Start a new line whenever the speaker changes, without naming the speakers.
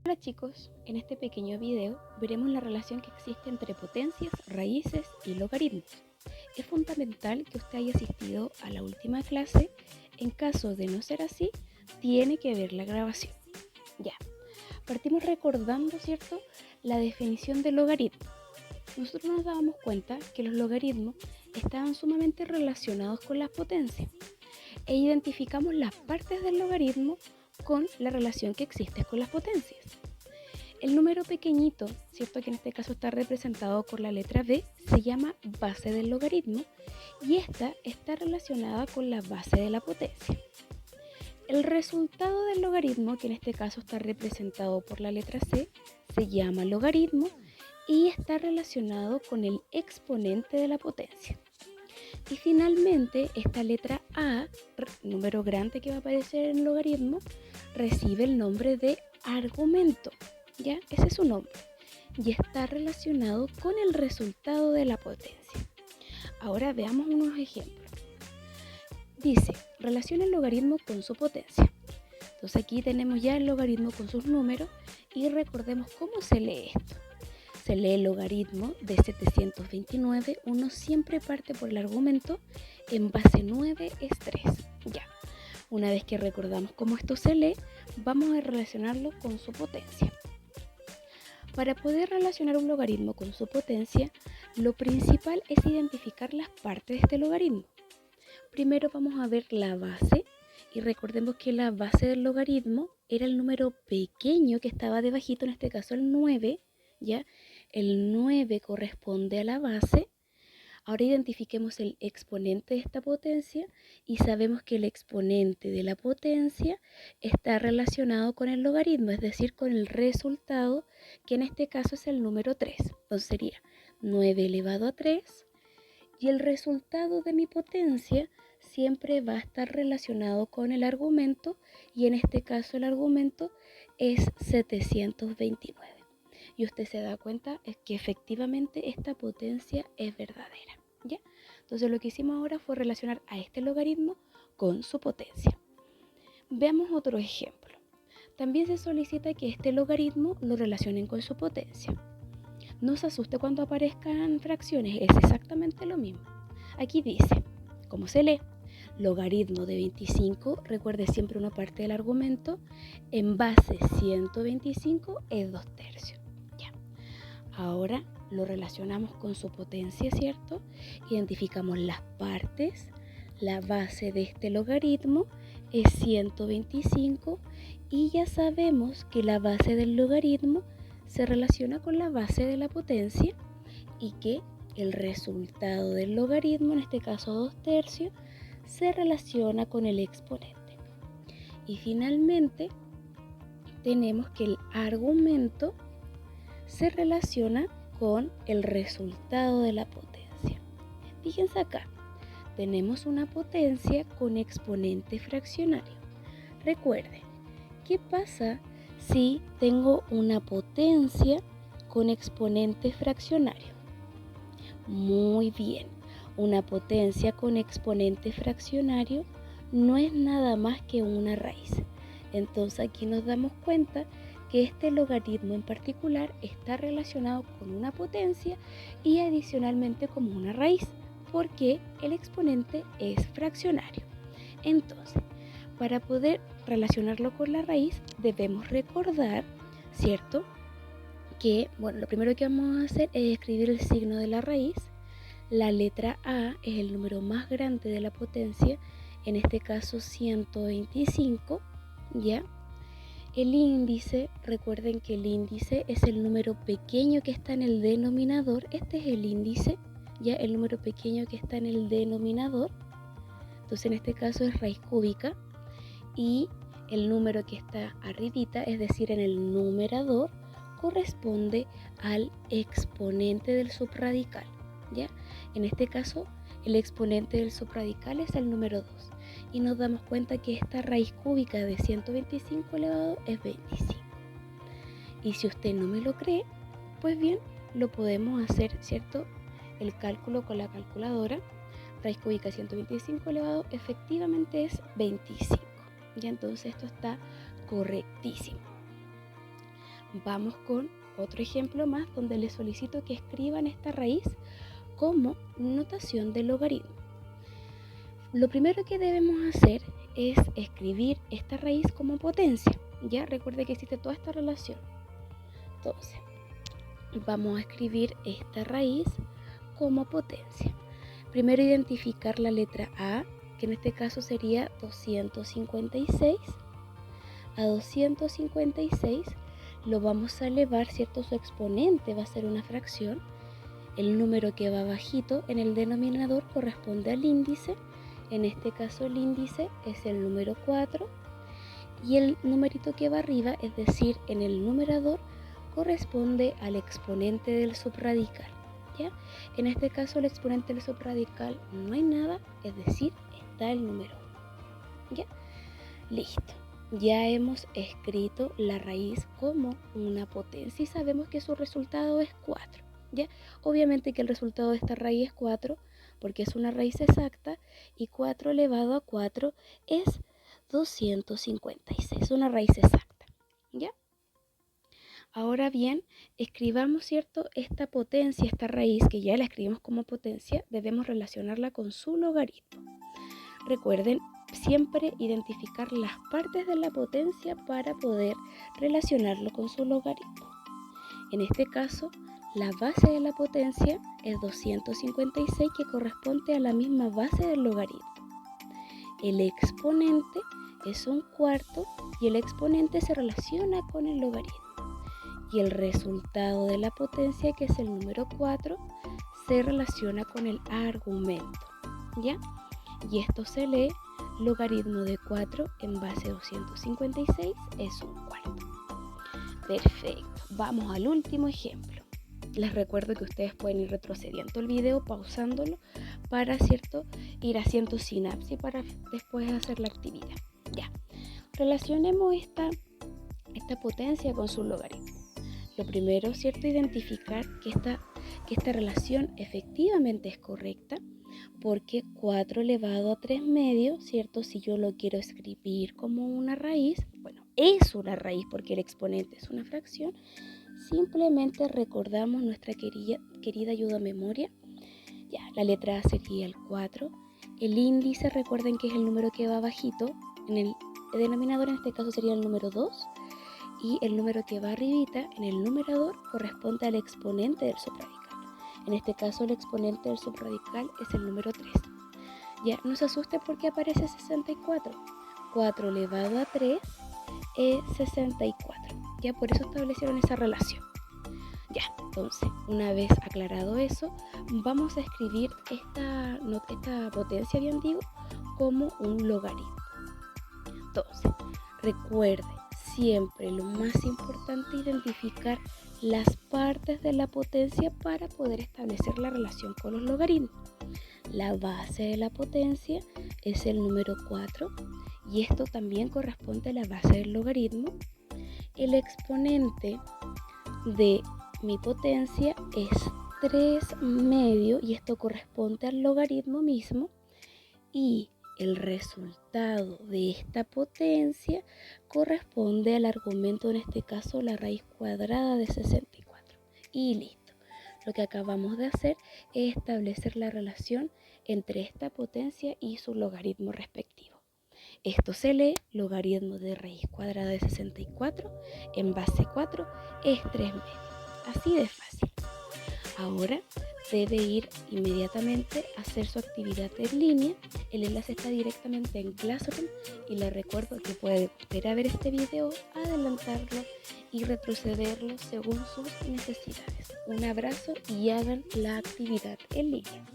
Hola chicos, en este pequeño video veremos la relación que existe entre potencias, raíces y logaritmos. Es fundamental que usted haya asistido a la última clase. En caso de no ser así, tiene que ver la grabación. Ya, partimos recordando, ¿cierto?, la definición del logaritmo. Nosotros nos dábamos cuenta que los logaritmos estaban sumamente relacionados con las potencias e identificamos las partes del logaritmo con la relación que existe con las potencias. El número pequeñito, ¿cierto?, que en este caso está representado por la letra B, se llama base del logaritmo y esta está relacionada con la base de la potencia. El resultado del logaritmo, que en este caso está representado por la letra C, se llama logaritmo y está relacionado con el exponente de la potencia. Y finalmente, esta letra A, número grande que va a aparecer en el logaritmo, recibe el nombre de argumento. ¿Ya? Ese es su nombre. Y está relacionado con el resultado de la potencia. Ahora veamos unos ejemplos. Dice, relaciona el logaritmo con su potencia. Entonces aquí tenemos ya el logaritmo con sus números y recordemos cómo se lee esto. Se lee el logaritmo de 729, uno siempre parte por el argumento, en base 9 es 3. Ya, una vez que recordamos cómo esto se lee, vamos a relacionarlo con su potencia. Para poder relacionar un logaritmo con su potencia, lo principal es identificar las partes de este logaritmo. Primero vamos a ver la base y recordemos que la base del logaritmo era el número pequeño que estaba debajito, en este caso el 9, ¿ya? El 9 corresponde a la base. Ahora identifiquemos el exponente de esta potencia y sabemos que el exponente de la potencia está relacionado con el logaritmo, es decir, con el resultado, que en este caso es el número 3. Entonces sería 9 elevado a 3 y el resultado de mi potencia siempre va a estar relacionado con el argumento y en este caso el argumento es 729. Y usted se da cuenta es que efectivamente esta potencia es verdadera, ¿ya? Entonces lo que hicimos ahora fue relacionar a este logaritmo con su potencia. Veamos otro ejemplo. También se solicita que este logaritmo lo relacionen con su potencia. No se asuste cuando aparezcan fracciones, es exactamente lo mismo. Aquí dice, ¿cómo se lee? Logaritmo de 25, recuerde siempre una parte del argumento, en base 125 es 2 tercios. Ahora lo relacionamos con su potencia, ¿cierto? Identificamos las partes. La base de este logaritmo es 125 y ya sabemos que la base del logaritmo se relaciona con la base de la potencia y que el resultado del logaritmo, en este caso 2 tercios, se relaciona con el exponente. Y finalmente tenemos que el argumento se relaciona con el resultado de la potencia. Fíjense acá, tenemos una potencia con exponente fraccionario. Recuerden, ¿qué pasa si tengo una potencia con exponente fraccionario? Muy bien, una potencia con exponente fraccionario no es nada más que una raíz. Entonces aquí nos damos cuenta que este logaritmo en particular está relacionado con una potencia y adicionalmente como una raíz, porque el exponente es fraccionario. Entonces, para poder relacionarlo con la raíz, debemos recordar, ¿cierto?, que, bueno, lo primero que vamos a hacer es escribir el signo de la raíz. La letra A es el número más grande de la potencia, en este caso 125, ¿ya? El índice, recuerden que el índice es el número pequeño que está en el denominador. Este es el índice, ya el número pequeño que está en el denominador. Entonces en este caso es raíz cúbica. Y el número que está arribita, es decir, en el numerador, corresponde al exponente del subradical, ¿ya? En este caso, el exponente del subradical es el número 2. Y nos damos cuenta que esta raíz cúbica de 125 elevado es 25. Y si usted no me lo cree, pues bien, lo podemos hacer, ¿cierto? El cálculo con la calculadora. Raíz cúbica de 125 elevado efectivamente es 25. Ya entonces esto está correctísimo. Vamos con otro ejemplo más donde les solicito que escriban esta raíz como notación de logaritmo. Lo primero que debemos hacer es escribir esta raíz como potencia. Ya recuerde que existe toda esta relación. Entonces, vamos a escribir esta raíz como potencia. Primero identificar la letra A, que en este caso sería 256. A 256 lo vamos a elevar, ¿cierto? Su exponente va a ser una fracción. El número que va bajito en el denominador corresponde al índice. En este caso el índice es el número 4. Y el numerito que va arriba, es decir, en el numerador, corresponde al exponente del subradical. ¿Ya? En este caso el exponente del subradical no hay nada, es decir, está el número 1. ¿Ya? Listo. Ya hemos escrito la raíz como una potencia y sabemos que su resultado es 4. ¿Ya? Obviamente que el resultado de esta raíz es 4 porque es una raíz exacta y 4 elevado a 4 es 256, una raíz exacta. ¿Ya? Ahora bien, escribamos, ¿cierto? Esta potencia, esta raíz que ya la escribimos como potencia, debemos relacionarla con su logaritmo. Recuerden siempre identificar las partes de la potencia para poder relacionarlo con su logaritmo. En este caso, la base de la potencia es 256, que corresponde a la misma base del logaritmo. El exponente es un cuarto y el exponente se relaciona con el logaritmo. Y el resultado de la potencia, que es el número 4, se relaciona con el argumento. ¿Ya? Y esto se lee: logaritmo de 4 en base a 256 es un cuarto. Perfecto. Vamos al último ejemplo. Les recuerdo que ustedes pueden ir retrocediendo el video, pausándolo, para, ¿cierto?, ir haciendo sinapsis para después hacer la actividad. Ya. Relacionemos esta potencia con su logaritmo. Lo primero, ¿cierto?, identificar que esta relación efectivamente es correcta, porque 4 elevado a 3 medios, ¿cierto? Si yo lo quiero escribir como una raíz, bueno, es una raíz porque el exponente es una fracción. Simplemente recordamos nuestra querida ayuda a memoria. Ya, la letra A sería el 4. El índice, recuerden que es el número que va bajito. En el denominador, en este caso, sería el número 2. Y el número que va arribita en el numerador corresponde al exponente del subradical. En este caso el exponente del subradical es el número 3. Ya, no se asusten porque aparece 64. 4 elevado a 3 es 64. Ya, por eso establecieron esa relación. Ya, entonces, una vez aclarado eso, vamos a escribir esta potencia, bien digo, como un logaritmo. Entonces, recuerde siempre, lo más importante, identificar las partes de la potencia para poder establecer la relación con los logaritmos. La base de la potencia es el número 4 y esto también corresponde a la base del logaritmo. El exponente de mi potencia es 3 medios y esto corresponde al logaritmo mismo, y el resultado de esta potencia corresponde al argumento, en este caso la raíz cuadrada de 64. Y listo. Lo que acabamos de hacer es establecer la relación entre esta potencia y su logaritmo respectivo. Esto se lee: logaritmo de raíz cuadrada de 64 en base 4 es 3 medios. Así de fácil. Ahora debe ir inmediatamente a hacer su actividad en línea. El enlace está directamente en Classroom y le recuerdo que puede volver a ver este video, adelantarlo y retrocederlo según sus necesidades. Un abrazo y hagan la actividad en línea.